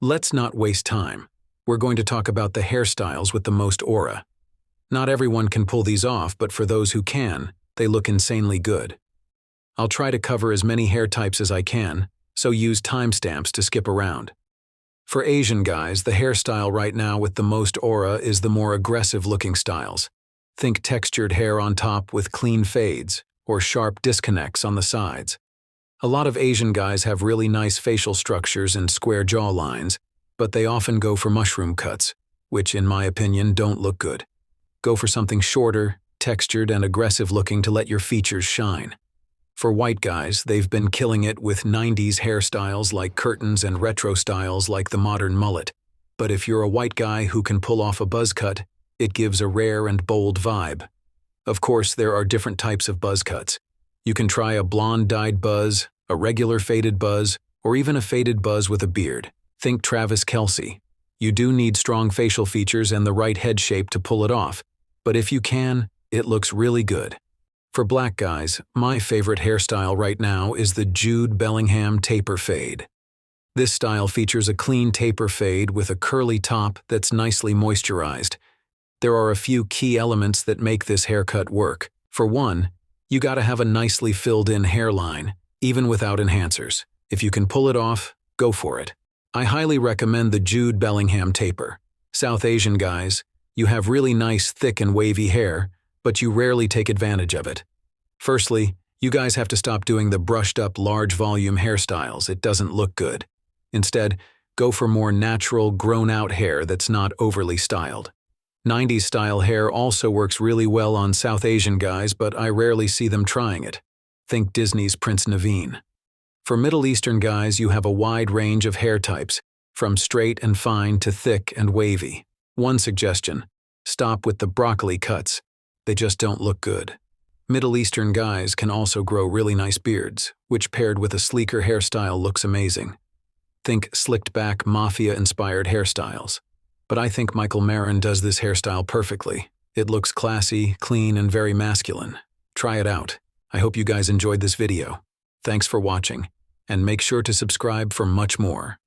Let's not waste time. We're going to talk about the hairstyles with the most aura. Not everyone can pull these off, but for those who can, they look insanely good. I'll try to cover as many hair types as I can, so use timestamps to skip around. For Asian guys, the hairstyle right now with the most aura is the more aggressive-looking styles. Think textured hair on top with clean fades, or sharp disconnects on the sides. A lot of Asian guys have really nice facial structures and square jaw lines, but they often go for mushroom cuts, which in my opinion don't look good. Go for something shorter, textured, and aggressive-looking to let your features shine. For white guys, they've been killing it with 90s hairstyles like curtains and retro styles like the modern mullet. But if you're a white guy who can pull off a buzz cut, it gives a rare and bold vibe. Of course, there are different types of buzz cuts. You can try a blonde-dyed buzz, a regular faded buzz, or even a faded buzz with a beard. Think Travis Kelce. You do need strong facial features and the right head shape to pull it off, but if you can, it looks really good. For black guys, my favorite hairstyle right now is the Jude Bellingham taper fade. This style features a clean taper fade with a curly top that's nicely moisturized. There are a few key elements that make this haircut work. For one, you gotta have a nicely filled-in hairline, even without enhancers. If you can pull it off, go for it. I highly recommend the Jude Bellingham taper. South Asian guys, you have really nice thick and wavy hair, but you rarely take advantage of it. Firstly, you guys have to stop doing the brushed-up large volume hairstyles. It doesn't look good. Instead, go for more natural, grown-out hair that's not overly styled. 90s style hair also works really well on South Asian guys, but I rarely see them trying it. Think Disney's Prince Naveen. For Middle Eastern guys, you have a wide range of hair types, from straight and fine to thick and wavy. One suggestion: stop with the broccoli cuts. They just don't look good. Middle Eastern guys can also grow really nice beards, which paired with a sleeker hairstyle looks amazing. Think slicked-back, mafia-inspired hairstyles. But I think Michael Marin does this hairstyle perfectly. It looks classy, clean, and very masculine. Try it out. I hope you guys enjoyed this video. Thanks for watching, and make sure to subscribe for much more.